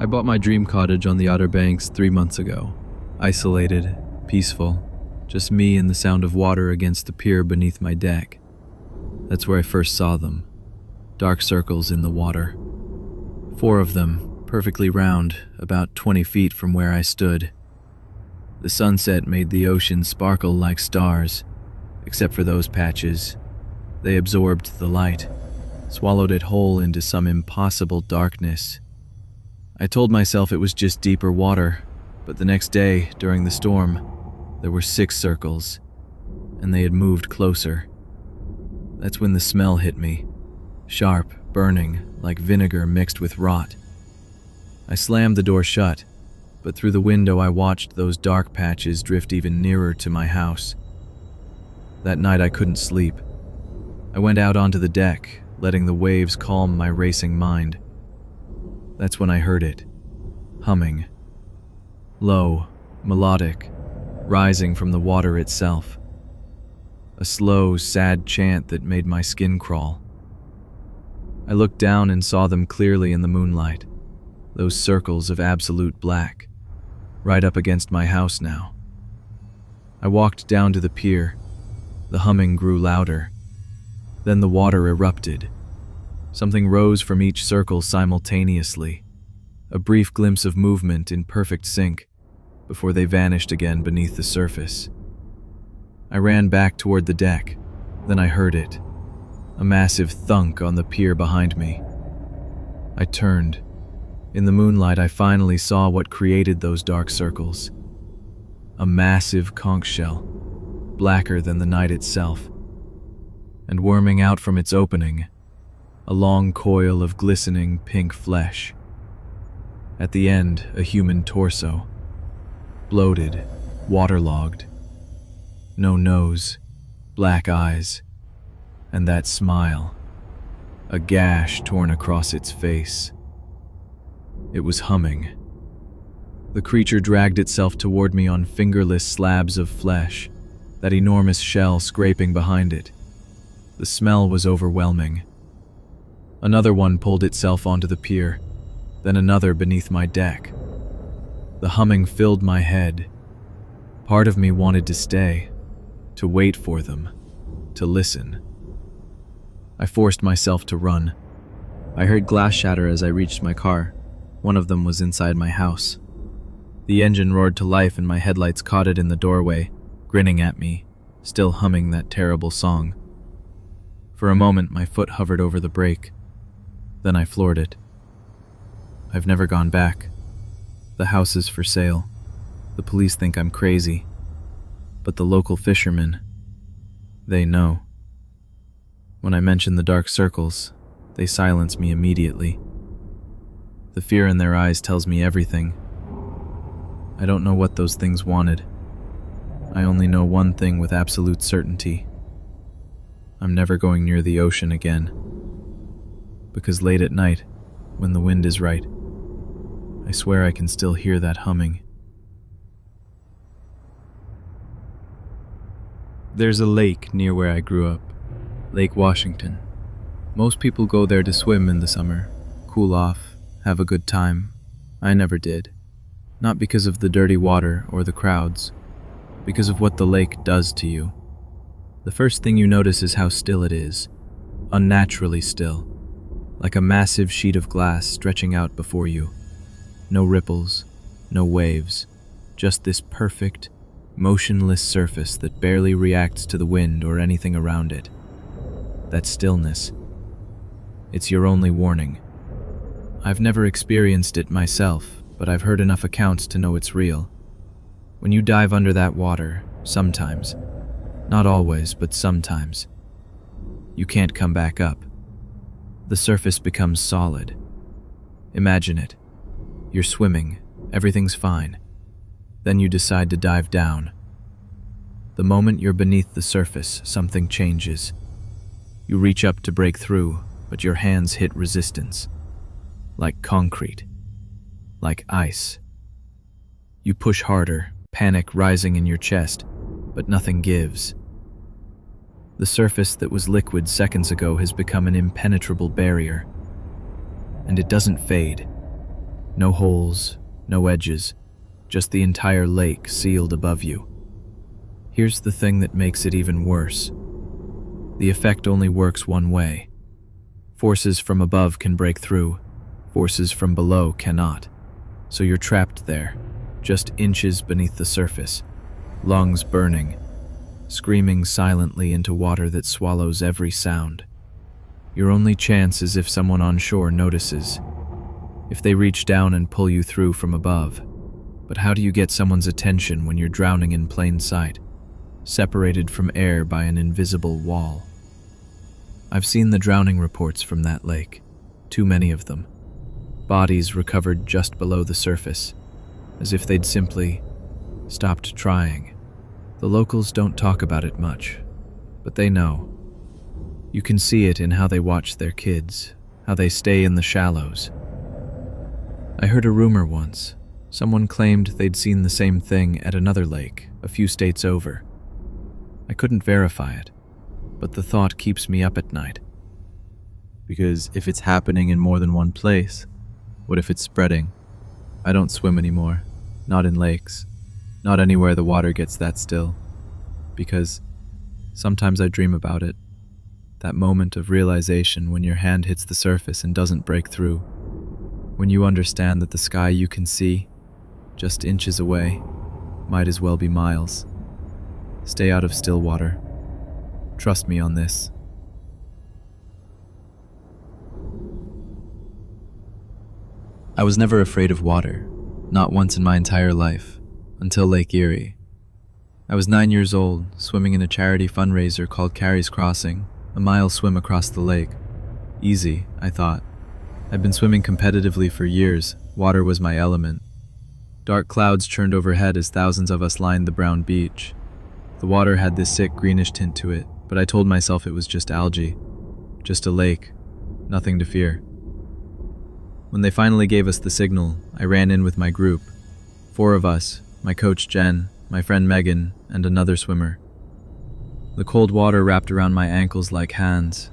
I bought my dream cottage on the Outer Banks 3 months ago. Isolated, peaceful, just me and the sound of water against the pier beneath my deck. That's where I first saw them. Dark circles in the water. 4 of them, perfectly round, about 20 feet from where I stood. The sunset made the ocean sparkle like stars, except for those patches. They absorbed the light, swallowed it whole into some impossible darkness. I told myself it was just deeper water, but the next day, during the storm, there were 6 circles, and they had moved closer. That's when the smell hit me, sharp, burning, like vinegar mixed with rot. I slammed the door shut, but through the window I watched those dark patches drift even nearer to my house. That night I couldn't sleep. I went out onto the deck, letting the waves calm my racing mind. That's when I heard it, humming. Low, melodic, rising from the water itself. A slow, sad chant that made my skin crawl. I looked down and saw them clearly in the moonlight, those circles of absolute black, right up against my house now. I walked down to the pier. The humming grew louder. Then the water erupted. Something rose from each circle simultaneously, a brief glimpse of movement in perfect sync, before they vanished again beneath the surface. I ran back toward the deck, then I heard it, a massive thunk on the pier behind me. I turned. In the moonlight, I finally saw what created those dark circles. A massive conch shell, blacker than the night itself, and worming out from its opening, a long coil of glistening pink flesh. At the end, a human torso, bloated, waterlogged. No nose, black eyes, and that smile, a gash torn across its face. It was humming. The creature dragged itself toward me on fingerless slabs of flesh, that enormous shell scraping behind it. The smell was overwhelming. Another one pulled itself onto the pier, then another beneath my deck. The humming filled my head. Part of me wanted to stay, to wait for them, to listen. I forced myself to run. I heard glass shatter as I reached my car. One of them was inside my house. The engine roared to life and my headlights caught it in the doorway, grinning at me, still humming that terrible song. For a moment, my foot hovered over the brake. Then I floored it. I've never gone back. The house is for sale. The police think I'm crazy. But the local fishermen, they know. When I mention the dark circles, they silence me immediately. The fear in their eyes tells me everything. I don't know what those things wanted. I only know one thing with absolute certainty. I'm never going near the ocean again. Because late at night, when the wind is right, I swear I can still hear that humming. There's a lake near where I grew up, Lake Washington. Most people go there to swim in the summer, cool off, have a good time. I never did. Not because of the dirty water or the crowds, because of what the lake does to you. The first thing you notice is how still it is, unnaturally still, like a massive sheet of glass stretching out before you. No ripples, no waves, just this perfect, motionless surface that barely reacts to the wind or anything around it. That stillness, it's your only warning. I've never experienced it myself, but I've heard enough accounts to know it's real. When you dive under that water, sometimes, not always, but sometimes, you can't come back up. The surface becomes solid. Imagine it. You're swimming, everything's fine. Then you decide to dive down. The moment you're beneath the surface, something changes. You reach up to break through, but your hands hit resistance. Like concrete. Like ice. You push harder, panic rising in your chest, but nothing gives. The surface that was liquid seconds ago has become an impenetrable barrier. And it doesn't fade. No holes, no edges, just the entire lake sealed above you. Here's the thing that makes it even worse. The effect only works one way. Forces from above can break through, forces from below cannot. So you're trapped there, just inches beneath the surface, lungs burning, screaming silently into water that swallows every sound. Your only chance is if someone on shore notices, if they reach down and pull you through from above. But how do you get someone's attention when you're drowning in plain sight, separated from air by an invisible wall? I've seen the drowning reports from that lake, too many of them. Bodies recovered just below the surface, as if they'd simply stopped trying. The locals don't talk about it much, but they know. You can see it in how they watch their kids, how they stay in the shallows. I heard a rumor once. Someone claimed they'd seen the same thing at another lake, a few states over. I couldn't verify it, but the thought keeps me up at night. Because if it's happening in more than one place, what if it's spreading? I don't swim anymore, not in lakes, not anywhere the water gets that still. Because sometimes I dream about it, that moment of realization when your hand hits the surface and doesn't break through. When you understand that the sky you can see, just inches away, might as well be miles. Stay out of still water. Trust me on this. I was never afraid of water, not once in my entire life, until Lake Erie. I was 9 years old, swimming in a charity fundraiser called Carrie's Crossing, a mile swim across the lake. Easy, I thought. I'd been swimming competitively for years. Water was my element. Dark clouds churned overhead as thousands of us lined the brown beach. The water had this sick greenish tint to it, but I told myself it was just algae. Just a lake. Nothing to fear. When they finally gave us the signal, I ran in with my group. 4 of us, my coach Jen, my friend Megan, and another swimmer. The cold water wrapped around my ankles like hands.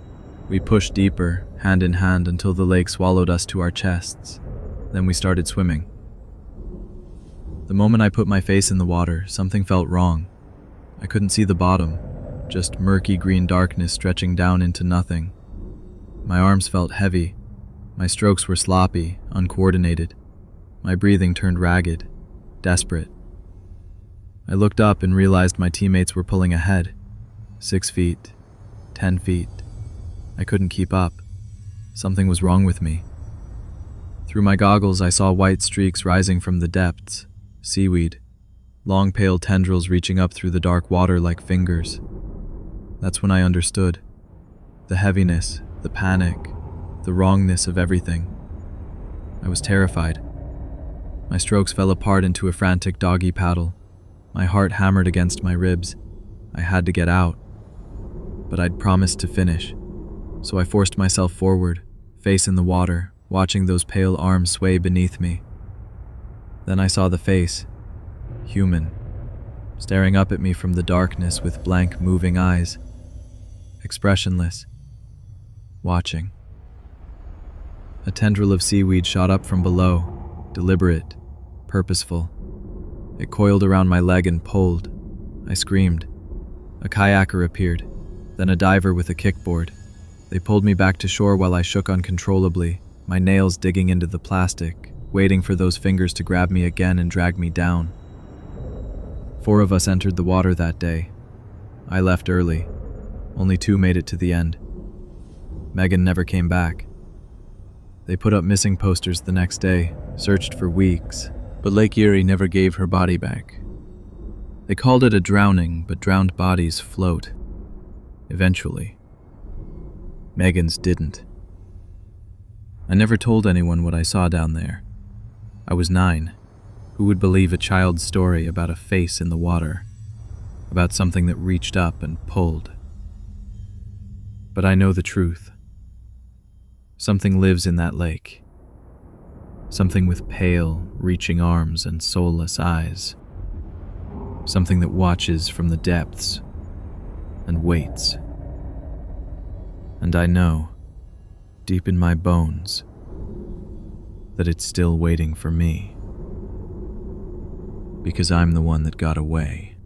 We pushed deeper, hand in hand, until the lake swallowed us to our chests. Then we started swimming. The moment I put my face in the water, something felt wrong. I couldn't see the bottom, just murky green darkness stretching down into nothing. My arms felt heavy. My strokes were sloppy, uncoordinated. My breathing turned ragged, desperate. I looked up and realized my teammates were pulling ahead. 6 feet, 10 feet. I couldn't keep up. Something was wrong with me. Through my goggles, I saw white streaks rising from the depths. Seaweed. Long pale tendrils reaching up through the dark water like fingers. That's when I understood. The heaviness, the panic, the wrongness of everything. I was terrified. My strokes fell apart into a frantic doggy paddle. My heart hammered against my ribs. I had to get out. But I'd promised to finish. So I forced myself forward, face in the water, watching those pale arms sway beneath me. Then I saw the face, human, staring up at me from the darkness with blank, moving eyes, expressionless, watching. A tendril of seaweed shot up from below, deliberate, purposeful. It coiled around my leg and pulled. I screamed. A kayaker appeared, then a diver with a kickboard. They pulled me back to shore while I shook uncontrollably, my nails digging into the plastic, waiting for those fingers to grab me again and drag me down. 4 of us entered the water that day. I left early. Only 2 made it to the end. Megan never came back. They put up missing posters the next day, searched for weeks, but Lake Erie never gave her body back. They called it a drowning, but drowned bodies float. Eventually. Megan's didn't. I never told anyone what I saw down there. I was 9. Who would believe a child's story about a face in the water? About something that reached up and pulled? But I know the truth. Something lives in that lake. Something with pale, reaching arms and soulless eyes. Something that watches from the depths and waits. And I know, deep in my bones, that it's still waiting for me. Because I'm the one that got away.